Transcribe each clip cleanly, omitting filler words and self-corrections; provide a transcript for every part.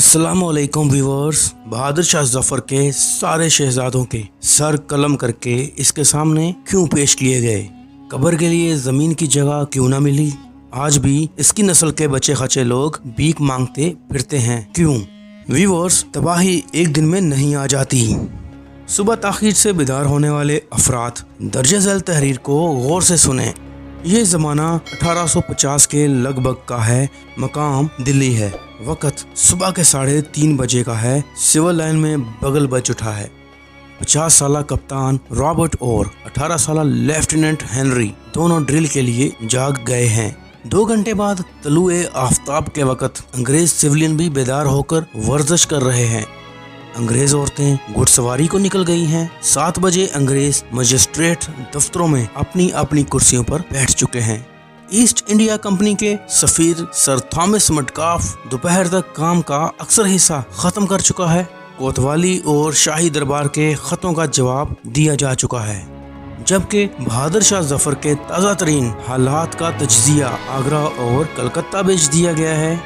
अस्सलाम वालेकुम व्यूअर्स। बहादुर शाह जफर के सारे शहजादों के सर कलम करके इसके सामने क्यों पेश किए गए? कब्र के लिए जमीन की जगह क्यों ना मिली? आज भी इसकी नस्ल के बच्चे खचे लोग भीख मांगते फिरते हैं, क्यों? व्यूअर्स, तबाही एक दिन में नहीं आ जाती। सुबह ताखीर से बेदार होने वाले अफराद दर्ज झैल तहरीर को गौर से सुने। ये ज़माना 1850 के लगभग का है। मकाम दिल्ली है। वक़्त सुबह के 3:30 बजे का है। सिविल लाइन में बगल बज उठा है। 50 साला कप्तान रॉबर्ट और 18 साला लेफ्टिनेंट हेनरी दोनों ड्रिल के लिए जाग गए हैं। 2 घंटे बाद तलुए आफ्ताब के वक़्त अंग्रेज सिविलियन भी बेदार होकर वर्जिश कर रहे हैं। अंग्रेज औरतें घुड़सवारी को निकल गई हैं। 7 बजे अंग्रेज मजिस्ट्रेट दफ्तरों में अपनी अपनी कुर्सियों पर बैठ चुके हैं। ईस्ट इंडिया कंपनी के सफीर सर थॉमस मेटकाफ दोपहर तक काम का अक्सर हिस्सा खत्म कर चुका है। कोतवाली और शाही दरबार के खतों का जवाब दिया जा चुका है, जबकि बहादुर शाह जफर के ताज़ा तरीन हालात का तज्जिया आगरा और कलकत्ता भेज दिया गया है।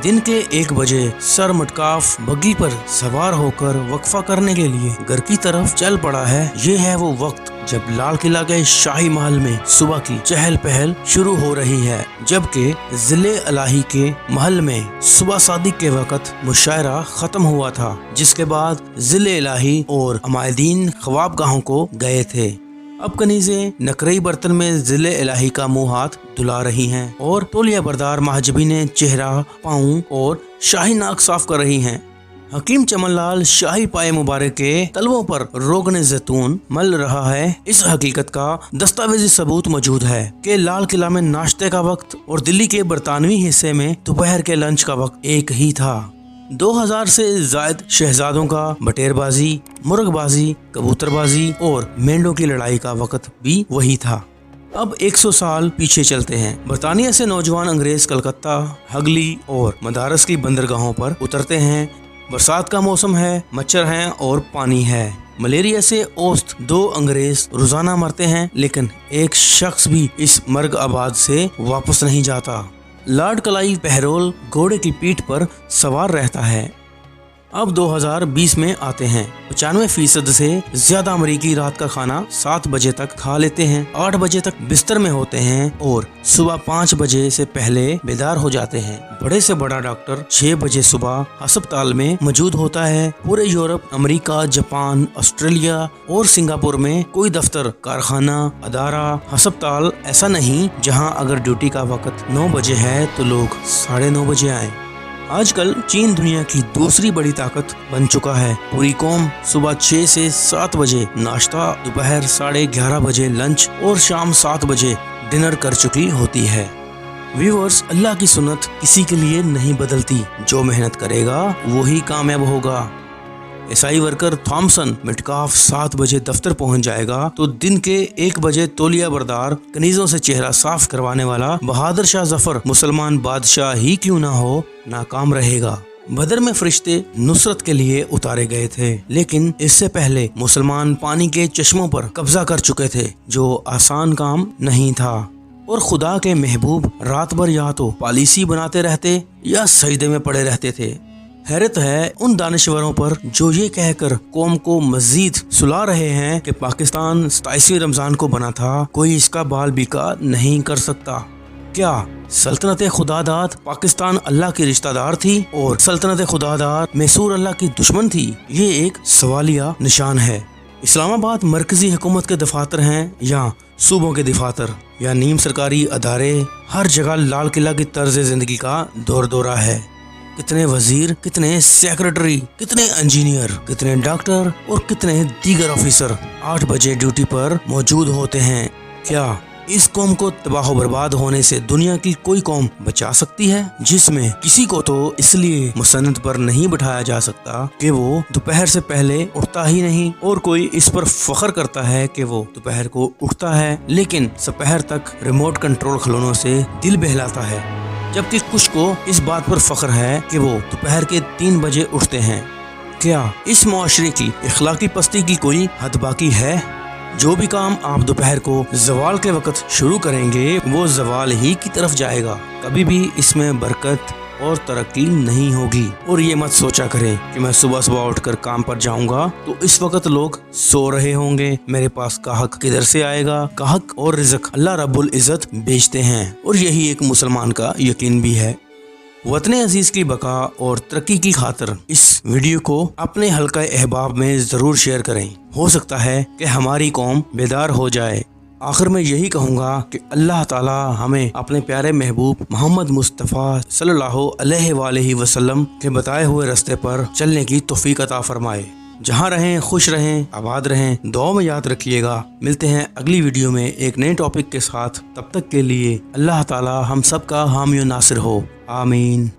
दिन के 1 बजे सर मटकाफ बग्गी पर सवार होकर वक्फा करने के लिए घर की तरफ चल पड़ा है। ये है वो वक्त जब लाल किला के शाही महल में सुबह की चहल पहल शुरू हो रही है, जबकि जिले इलाही के महल में सुबह सादिक के वक्त मुशायरा खत्म हुआ था, जिसके बाद जिले इलाही और अमायदीन ख्वाबगाहों को गए थे। अब कनीज़ें नकरई बर्तन में जिले इलाही का मुंह हाथ धुला रही हैं और तौलिया बरदार महजबीनें चेहरा, पाँव और शाही नाक साफ कर रही हैं। हकीम चमनलाल शाही पाए मुबारक के तलवों पर रोगन जैतून मल रहा है। इस हकीकत का दस्तावेजी सबूत मौजूद है कि लाल किला में नाश्ते का वक्त और दिल्ली के बरतानवी हिस्से में दोपहर के लंच का वक्त एक ही था। 2000 से जायद शहजादों का बटेरबाजी, मुर्गबाजी, कबूतरबाजी और मेंढों की लड़ाई का वक्त भी वही था। अब 100 साल पीछे चलते हैं। बरतानिया से नौजवान अंग्रेज कलकत्ता, हगली और मदारस की बंदरगाहों पर उतरते हैं। बरसात का मौसम है, मच्छर हैं और पानी है। मलेरिया से औसत 2 अंग्रेज रोजाना मरते हैं, लेकिन एक शख्स भी इस मर्ग आबाद से वापस नहीं जाता। लॉर्ड क्लाइव बहरौल घोड़े की पीठ पर सवार रहता है। अब 2020 में आते हैं। 95% से ज्यादा अमरीकी रात का खाना 7 बजे तक खा लेते हैं, 8 बजे तक बिस्तर में होते हैं और सुबह 5 बजे से पहले बेदार हो जाते हैं। बड़े से बड़ा डॉक्टर 6 बजे सुबह अस्पताल में मौजूद होता है। पूरे यूरोप, अमेरिका, जापान, ऑस्ट्रेलिया और सिंगापुर में कोई दफ्तर, कारखाना, अदारा, अस्पताल ऐसा नहीं जहां अगर ड्यूटी का वक्त 9 बजे है तो लोग 9:30 बजे आए। आजकल चीन दुनिया की दूसरी बड़ी ताकत बन चुका है। पूरी कौम सुबह 6 से 7 बजे नाश्ता, दोपहर 11:30 बजे लंच और शाम 7 बजे डिनर कर चुकी होती है। व्यूअर्स, अल्लाह की सुन्नत किसी के लिए नहीं बदलती। जो मेहनत करेगा वही कामयाब होगा। ईसाई वर्कर थॉमसन मेटकाफ 7 बजे दफ्तर पहुंच जाएगा तो दिन के 1 बजे तौलिया बरदार कनीजों से चेहरा साफ करवाने वाला बहादुर शाह जफर मुसलमान बादशाह ही क्यों ना हो, नाकाम रहेगा। बदर में फरिश्ते नुसरत के लिए उतारे गए थे, लेकिन इससे पहले मुसलमान पानी के चश्मों पर कब्जा कर चुके थे, जो आसान काम नहीं था। और खुदा के महबूब रात भर या तो पॉलिसी बनाते रहते या सजदे में पड़े रहते थे। हैरत है उन दानिश्वरों पर जो ये कहकर कौम को मजीद सुला रहे हैं कि पाकिस्तान 27वीं रमजान को बना था, कोई इसका बाल बीका नहीं कर सकता। क्या सल्तनत खुदादाद पाकिस्तान अल्लाह की रिश्तेदार थी और सल्तनत खुदादाद मैसूर अल्लाह की दुश्मन थी? ये एक सवालिया निशान है। इस्लामाबाद मरकजी हुकूमत के दफातर हैं या सूबों के दफातर या नीम सरकारी अदारे, हर जगह लाल किला की तर्ज जिंदगी का दौर दौरा है। कितने वजीर, कितने सेक्रेटरी, कितने इंजीनियर, कितने डॉक्टर और कितने दीगर ऑफिसर 8 बजे ड्यूटी पर मौजूद होते हैं। क्या इस कौम को तबाह बर्बाद होने से दुनिया की कोई कौम बचा सकती है? जिसमें किसी को तो इसलिए मुसन्नत पर नहीं बिठाया जा सकता कि वो दोपहर से पहले उठता ही नहीं, और कोई इस पर फख्र करता है कि वो दोपहर को उठता है, लेकिन दोपहर तक रिमोट कंट्रोल खिलौनों से दिल बहलाता है। जबकि कुछ को इस बात पर फख्र है कि वो दोपहर के 3 बजे उठते हैं। क्या इस मुआशरे की इखलाकी पस्ती की कोई हद बाकी है? जो भी काम आप दोपहर को जवाल के वक्त शुरू करेंगे वो जवाल ही की तरफ जाएगा। कभी भी इसमें बरकत, और तरक्की नहीं होगी। और ये मत सोचा करें कि मैं सुबह सुबह उठकर काम पर जाऊंगा तो इस वक्त लोग सो रहे होंगे, मेरे पास गाहक किधर से आएगा। गाहक और रिज़्क अल्लाह रब्बुल इज़्ज़त बेचते हैं और यही एक मुसलमान का यकीन भी है। वतन अजीज की बका और तरक्की की खातिर इस वीडियो को अपने हल्का अहबाब में जरूर शेयर करें। हो सकता है कि हमारी कौम बेदार हो जाए। आखिर में यही कहूँगा कि अल्लाह ताला हमें अपने प्यारे महबूब मोहम्मद मुस्तफ़ा सल्लल्लाहु अलैहि वसल्लम के बताए हुए रास्ते पर चलने की तौफीक अता फरमाए। जहाँ रहें खुश रहें, आबाद रहें, दुआ में याद रखिएगा। मिलते हैं अगली वीडियो में एक नए टॉपिक के साथ। तब तक के लिए अल्लाह ताला हम सब का हामी और नासिर हो। आमीन।